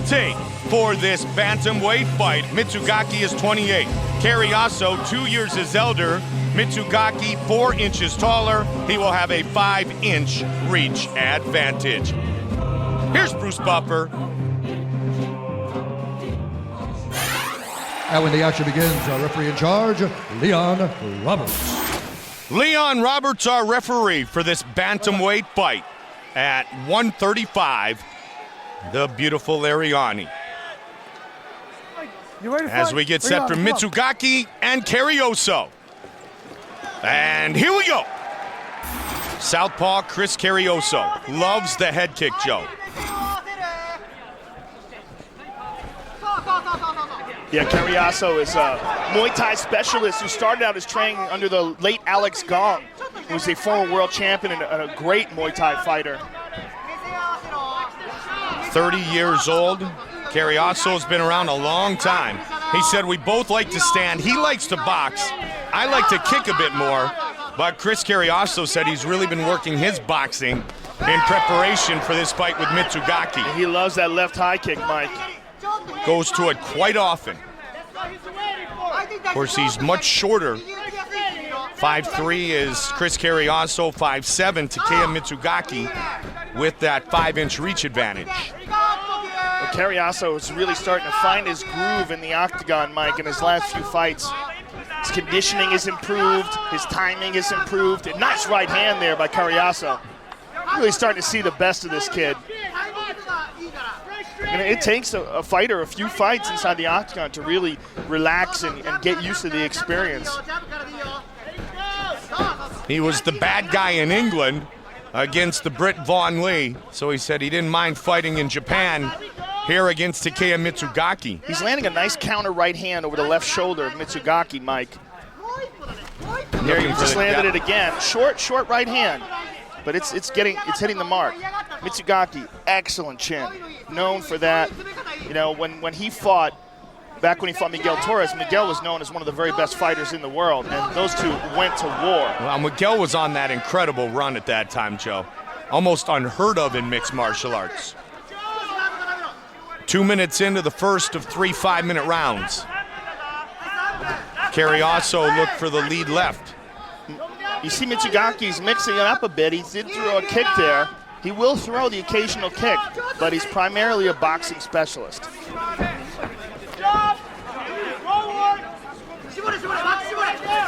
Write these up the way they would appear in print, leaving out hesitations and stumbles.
Hesitate for this bantamweight fight. Mizugaki is 28. Cariaso, 2 years his elder. Mizugaki, 4 inches taller. He will have a 5-inch reach advantage. Here's Bruce Buffer. And when the action begins, our referee in charge, Leon Roberts. Leon Roberts, our referee for this bantamweight fight at 135. The beautiful Ariani. As we get set for Mizugaki and Cariaso. And here we go. Southpaw Chris Cariaso loves the head kick, Joe. Yeah, Cariaso is a Muay Thai specialist who started out his training under the late Alex Gong, who was a former world champion and a great Muay Thai fighter. 30 years old. Cariaso's been around a long time. He said we both like to stand. He likes to box. I like to kick a bit more. But Chris Cariaso said he's really been working his boxing in preparation for this fight with Mizugaki. He loves that left high kick, Mike. Goes to it quite often. Of course, he's much shorter. 5'3" is Chris Cariaso, 5'7" Takeya Mizugaki with that 5-inch reach advantage. Well, Cariaso is really starting to find his groove in the octagon, Mike, in his last few fights. His conditioning is improved, his timing is improved. A nice right hand there by Cariaso. Really starting to see the best of this kid. And it takes a fighter a few fights inside the octagon to really relax and get used to the experience. He was the bad guy in England against the Brit Vaughn Lee, so he said he didn't mind fighting in Japan here against Takeya Mizugaki. He's landing a nice counter right hand over the left shoulder of Mizugaki, Mike. There, he just landed it again. Short right hand, but it's hitting the mark. Mizugaki, excellent chin, known for that. You know, when he fought, back when he fought Miguel Torres, Miguel was known as one of the very best fighters in the world, and those two went to war. Well, Miguel was on that incredible run at that time, Joe. Almost unheard of in mixed martial arts. 2 minutes into the first of 3 5-minute rounds. Cariaso looked for the lead left. You see Mitsugaki's mixing it up a bit. He did throw a kick there. He will throw the occasional kick, but he's primarily a boxing specialist.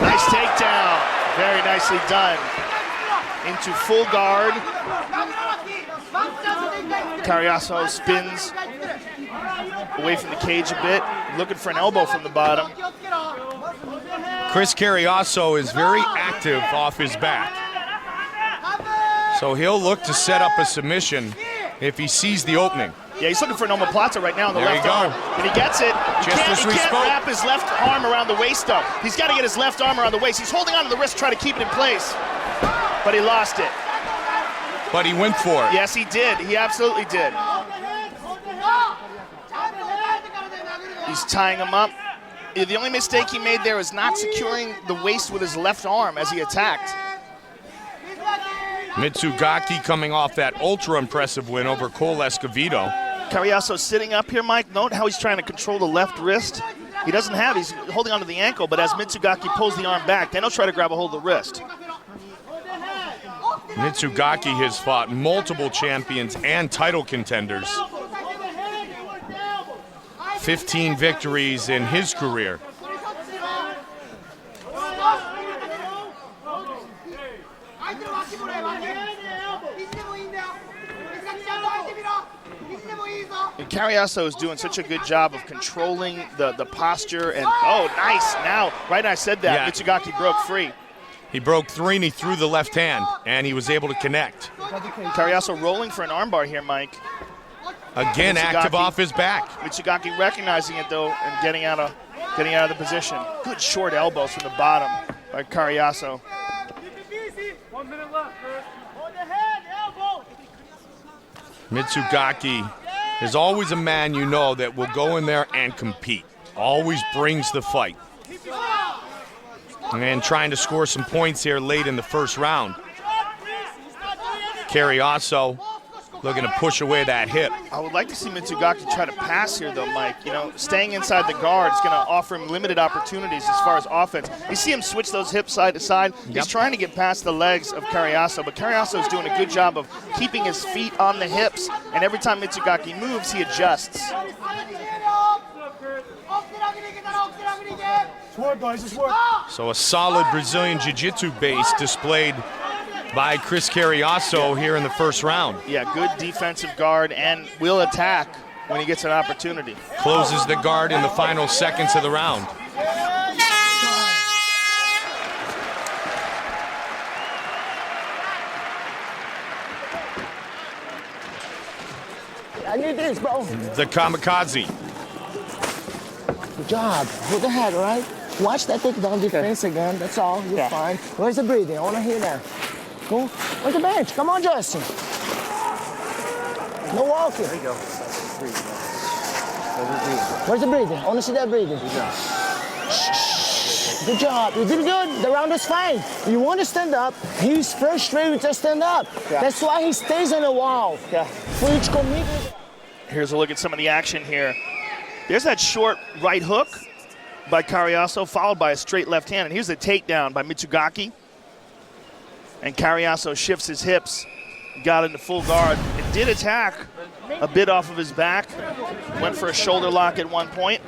Nice takedown. Very nicely done. Into full guard. Cariaso spins away from the cage a bit, looking for an elbow from the bottom. Chris Cariaso is very active off his back. So he'll look to set up a submission if he sees the opening. Yeah, he's looking for an omoplata right now on the left arm. And he gets it. He can't wrap his left arm around the waist, though. He's got to get his left arm around the waist. He's holding onto the wrist, trying to keep it in place. But he lost it. But he went for it. Yes, he did. He absolutely did. He's tying him up. The only mistake he made there is not securing the waist with his left arm as he attacked. Mizugaki coming off that ultra-impressive win over Cole Escovedo. Cariaso sitting up here, Mike. Note how he's trying to control the left wrist. He's holding onto the ankle, but as Mizugaki pulls the arm back, then he'll try to grab a hold of the wrist. Mizugaki has fought multiple champions and title contenders. 15 victories in his career. And Cariaso is doing such a good job of controlling the posture and, oh, nice. Now, right when I said that, yeah. Mizugaki broke free. He broke 3 and he threw the left hand, and he was able to connect. Cariaso rolling for an armbar here, Mike. Again, Mizugaki, active off his back. Mizugaki recognizing it, though, and getting out of the position. Good short elbows from the bottom by Cariaso. 1 minute left, Chris. Mizugaki is always a man you know that will go in there and compete. Always brings the fight. And trying to score some points here late in the first round. Cariaso looking to push away that hip. I would like to see Mizugaki try to pass here, though, Mike. You know, staying inside the guard is going to offer him limited opportunities as far as offense. You see him switch those hips side to side. He's trying to get past the legs of Cariaso, but Cariaso is doing a good job of keeping his feet on the hips, and every time Mizugaki moves, he adjusts. So a solid Brazilian Jiu-Jitsu base displayed by Chris Cariaso here in the first round. Yeah, good defensive guard and will attack when he gets an opportunity. Closes the guard in the final seconds of the round. I need this, bro. The kamikaze. Good job. Hold the head, all right? Watch that takedown defense again. That's all. You're fine. Where's the breathing? I want to hear that. Go. Where's the bench? Come on, Justin. No walking. There you go. Where's the breathing? I want to see that breathing. Shh. Good job. You did good. The round is fine. You want to stand up. He's frustrated to stand up. Yeah. That's why he stays on the wall. Yeah. For each commitment. Here's a look at some of the action here. There's that short right hook by Cariaso, followed by a straight left hand. And here's the takedown by Mizugaki. And Cariaso shifts his hips, got into full guard. It did attack a bit off of his back. Went for a shoulder lock at one point.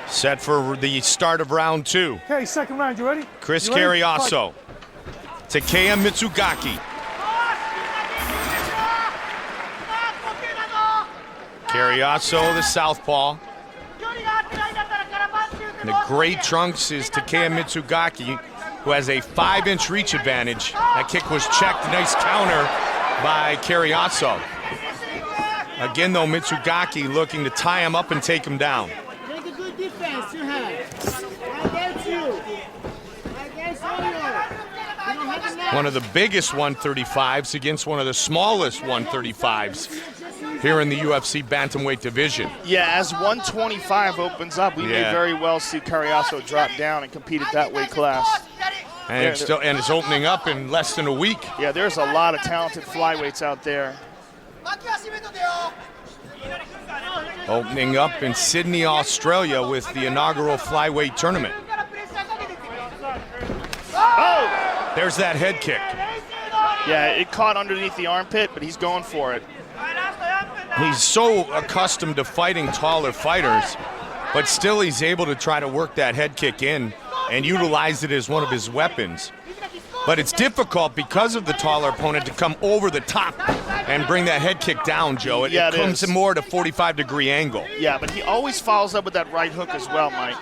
Set for the start of round 2. Okay, second round, you ready? Chris You ready? Cariaso. Takeya Mizugaki. Cariaso, the southpaw. And the gray trunks is Takeya Mizugaki, who has a 5-inch reach advantage. That kick was checked. Nice counter by Cariaso. Again, though, Mizugaki looking to tie him up and take him down. Make a good defense, you have. Against you. Against all you. One of the biggest 135s against one of the smallest 135s here in the UFC bantamweight division. Yeah, as 125 opens up, we may very well see Cariaso drop down and compete at that weight class. And it's opening up in less than a week. Yeah, there's a lot of talented flyweights out there. Opening up in Sydney, Australia with the inaugural flyweight tournament. Oh! There's that head kick. Yeah, it caught underneath the armpit, but he's going for it. He's so accustomed to fighting taller fighters, but still he's able to try to work that head kick in and utilize it as one of his weapons. But it's difficult because of the taller opponent to come over the top and bring that head kick down, Joe. It comes in more at a 45-degree angle. Yeah, but he always follows up with that right hook as well, Mike.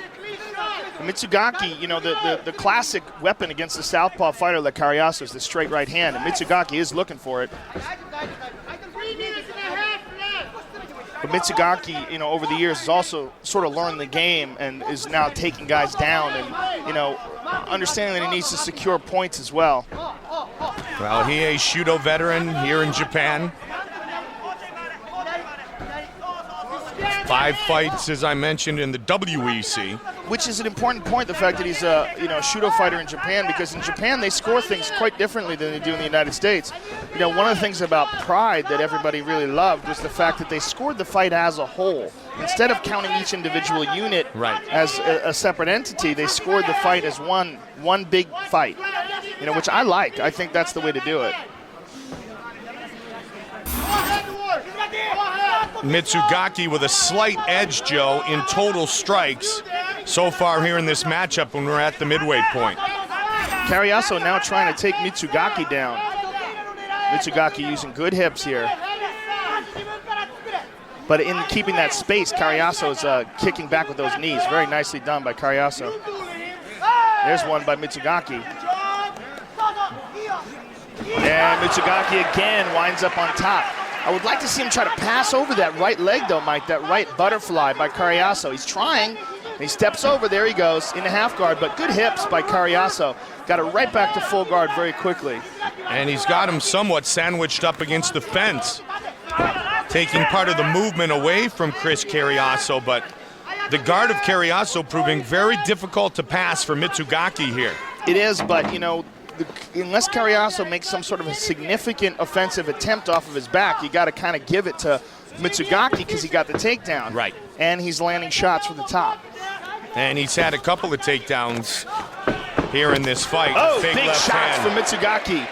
And Mizugaki, you know, the classic weapon against the southpaw fighter like Cariaso is the straight right hand, and Mizugaki is looking for it. But Mizugaki, you know, over the years has also sort of learned the game and is now taking guys down and, you know, understanding that he needs to secure points as well. Well, he a Shudo veteran here in Japan. 5 fights, as I mentioned, in the WEC. Which is an important point, the fact that he's a Shudo fighter in Japan, because in Japan they score things quite differently than they do in the United States. You know, one of the things about Pride that everybody really loved was the fact that they scored the fight as a whole. Instead of counting each individual unit as a separate entity, they scored the fight as one big fight. You know, which I like. I think that's the way to do it. Mizugaki with a slight edge, Joe, in total strikes so far here in this matchup when we're at the midway point. Cariaso now trying to take Mizugaki down. Mizugaki using good hips here. But in keeping that space, Cariaso is kicking back with those knees. Very nicely done by Cariaso. There's one by Mizugaki. And Mizugaki again winds up on top. I would like to see him try to pass over that right leg, though, Mike, that right butterfly by Cariaso. He's trying. He steps over. There he goes in the half guard, but good hips by Cariaso. Got it right back to full guard very quickly. And he's got him somewhat sandwiched up against the fence, taking part of the movement away from Chris Cariaso, but the guard of Cariaso proving very difficult to pass for Mizugaki here. It is, but, you know, unless Cariaso makes some sort of a significant offensive attempt off of his back, you got to kind of give it to Mizugaki because he got the takedown. Right. And he's landing shots from the top. And he's had a couple of takedowns here in this fight. Oh, big left shots hand. from Mizugaki.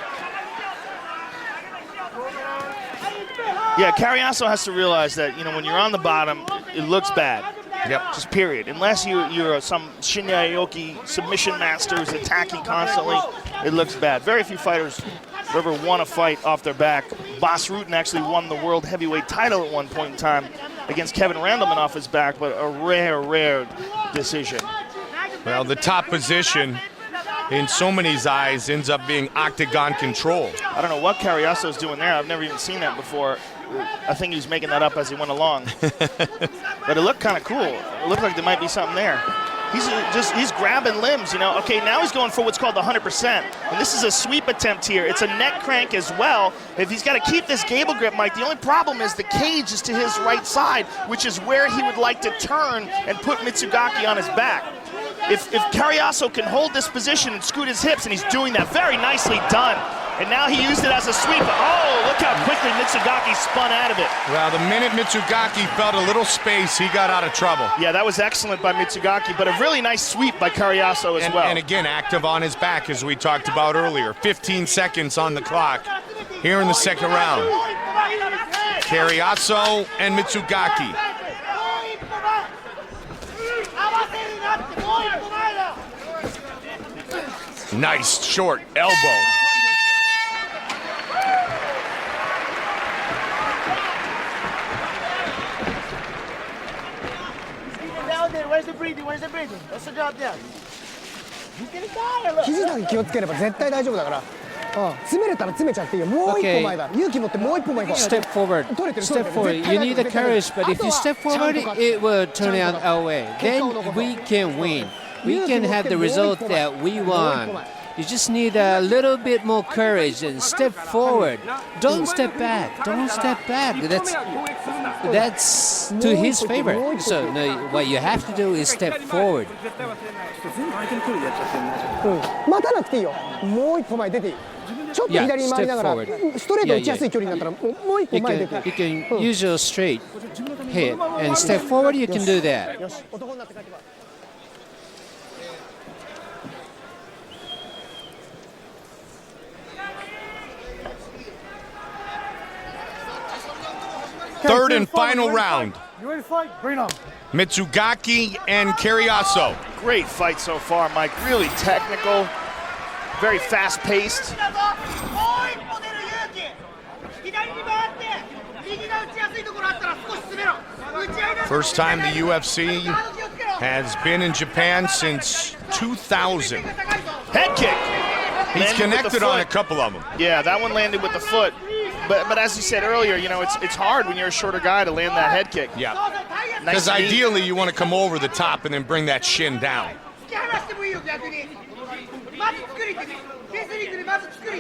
Yeah, Cariaso has to realize that, when you're on the bottom, it looks bad. Yep. Just period. Unless you're some Shinya Aoki submission master who's attacking constantly, it looks bad. Very few fighters have ever won a fight off their back. Bas Rutten actually won the world heavyweight title at one point in time against Kevin Randleman off his back, but a rare decision. Well, the top position in so many's eyes ends up being octagon control. I don't know what Cariaso's doing there. I've never even seen that before. I think he was making that up as he went along. But it looked kind of cool. It looked like there might be something there. He's grabbing limbs, Okay, now he's going for what's called the 100%. And this is a sweep attempt here. It's a neck crank as well. If he's got to keep this gable grip, Mike, the only problem is the cage is to his right side, which is where he would like to turn and put Mizugaki on his back. If Cariaso can hold this position and scoot his hips, and he's doing that, very nicely done. And now he used it as a sweep. Oh, look how quickly Mizugaki spun out of it. Well, the minute Mizugaki felt a little space, he got out of trouble. Yeah, that was excellent by Mizugaki, but a really nice sweep by Cariaso as well. And again, active on his back, as we talked about earlier. 15 seconds on the clock here in the second round. Cariaso and Mizugaki. Nice short elbow. Where's the breathing? Where's the breathing? What's the job there? You can die. 肘だけ気をつければ絶対大丈夫だから。詰めれたら詰めちゃっていいよ。もう一歩前だ。勇気持ってもう一歩前行こう。 Step forward. Step forward. You need the courage, but if you step forward, it will turn out our way. Then we can win. We can have the result that we want. You just need a little bit more courage and step forward. Don't step back. Don't step back. That's to his favor. So no, what you have to do is step forward. 待たなくていいよ。もう一歩前出ていい。ちょっと左に回りながら、ストレート打ちやすい距離になったらもう一歩 You 前出ていい。 can use your straight hit and step forward. You can do that. よし、男になって帰ってこい。Third and final round. You ready to fight? Bring it on. Mizugaki and Cariaso. Great fight so far, Mike. Really technical, very fast-paced. First time the UFC has been in Japan since 2000. Head kick. He's Landed with connected the on a foot. couple of them. Yeah, that one landed with the foot. But as you said earlier, it's hard when you're a shorter guy to land that head kick. Yeah. Nice Because knee. ideally you want to come over the top and then bring that shin down.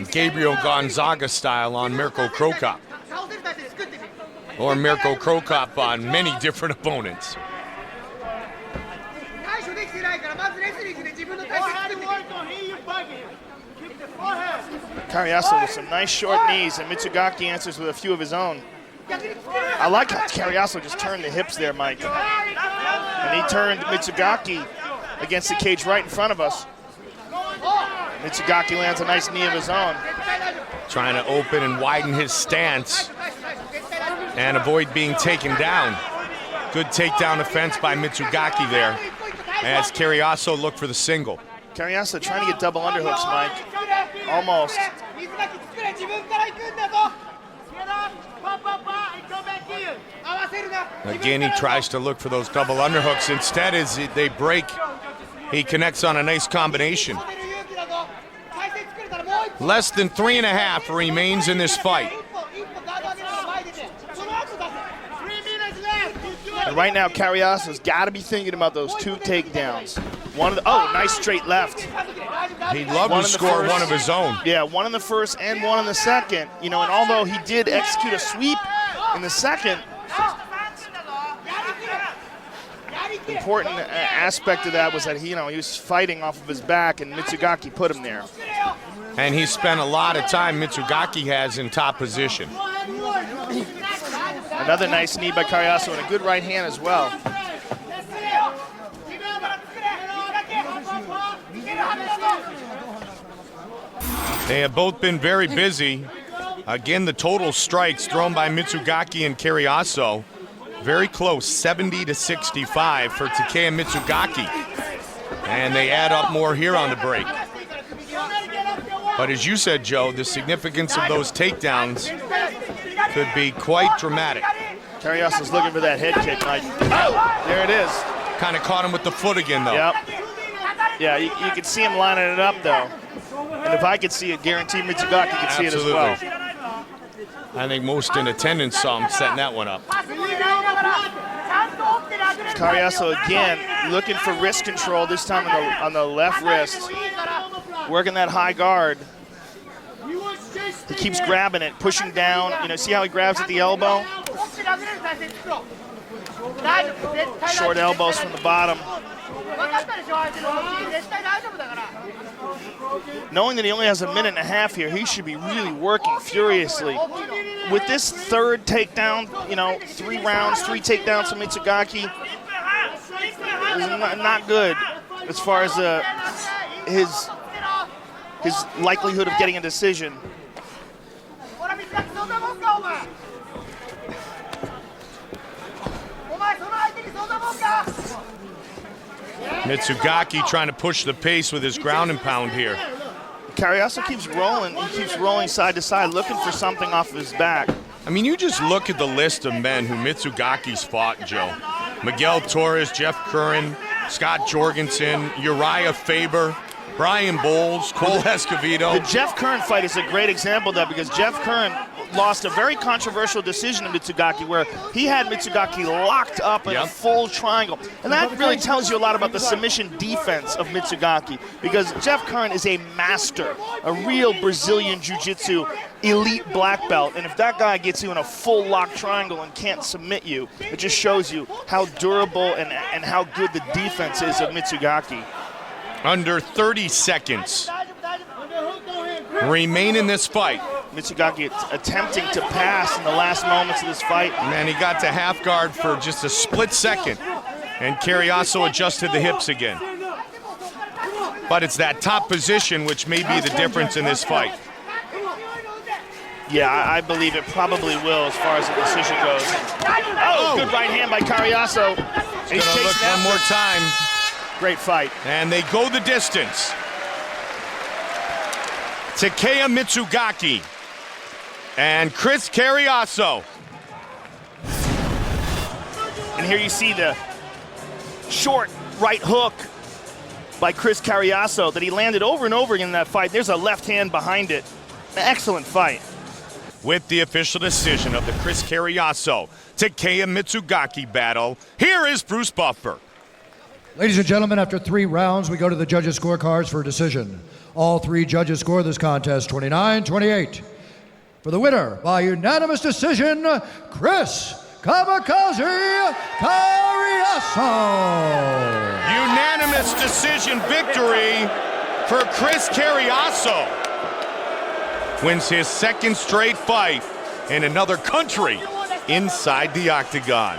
Gabriel Gonzaga style on Mirko Krokop. Or Mirko Krokop on many different opponents. Cariaso with some nice short knees, and Mizugaki answers with a few of his own. I like how Cariaso just turned the hips there, Mike. And he turned Mizugaki against the cage right in front of us. Mizugaki lands a nice knee of his own. Trying to open and widen his stance and avoid being taken down. Good takedown offense by Mizugaki there as Cariaso looked for the single. Cariaso trying to get double underhooks, Mike. Almost. Again, he tries to look for those double underhooks. Instead, as they break, he connects on a nice combination. Less than 3.5 remains in this fight. And right now, Cariaso's got to be thinking about those two takedowns. Nice straight left. He'd love to score one of his own. Yeah, one in the first and one in the second. And although he did execute a sweep in the second, important aspect of that was that he was fighting off of his back, and Mizugaki put him there. And he spent a lot of time, Mizugaki has, in top position. Another nice knee by Cariaso and a good right hand as well. They have both been very busy. Again, the total strikes thrown by Mizugaki and Cariaso, very close, 70 to 65 for Takeya Mizugaki. And they add up more here on the break. But as you said, Joe, the significance of those takedowns could be quite dramatic. Cariaso's looking for that head kick, Mike. Oh, there it is. Kind of caught him with the foot again, though. Yep. Yeah, you can see him lining it up, though. And if I could see it, guarantee Mizugaki could see it as well. I think most in attendance saw him setting that one up. Cariaso again looking for wrist control, this time on the left wrist. Working that high guard. He keeps grabbing it, pushing down. You know, see how he grabs at the elbow? Short elbows from the bottom. Knowing that he only has a minute and a half here, he should be really working furiously. With this third takedown, you know, 3 rounds, 3 takedowns from Mizugaki, is not good as far as his likelihood of getting a decision. Mizugaki trying to push the pace with his ground and pound here. Cariaso keeps rolling. He keeps rolling side to side, looking for something off of his back. I mean, you just look at the list of men who Mitsugaki's fought, Joe. Miguel Torres, Jeff Curran, Scott Jorgensen, Uriah Faber, Brian Bowles, Cole Escovedo. The Jeff Curran fight is a great example of that because Jeff Curran lost a very controversial decision to Mizugaki where he had Mizugaki locked up in a full triangle. And that really tells you a lot about the submission defense of Mizugaki because Jeff Curran is a master, a real Brazilian Jiu-Jitsu elite black belt. And if that guy gets you in a full lock triangle and can't submit you, it just shows you how durable and how good the defense is of Mizugaki. Under 30 seconds remain in this fight. Mizugaki attempting to pass in the last moments of this fight. Man, he got to half guard for just a split second, and Cariaso adjusted the hips again. But it's that top position which may be the difference in this fight. Yeah, I believe it probably will as far as the decision goes. Oh, good right hand by Cariaso. He's gonna look one more time. Great fight. And they go the distance. Takeya Mizugaki and Chris Cariaso. And here you see the short right hook by Chris Cariaso that he landed over and over again in that fight. There's a left hand behind it. An excellent fight. With the official decision of the Chris Cariaso Takeya Mizugaki battle, here is Bruce Buffer. Ladies and gentlemen, after 3 rounds, we go to the judges' scorecards for a decision. All 3 judges score this contest 29-28. For the winner, by unanimous decision, Chris Kamikaze Cariaso. Unanimous decision victory for Chris Cariaso. Wins his 2nd straight fight in another country inside the octagon.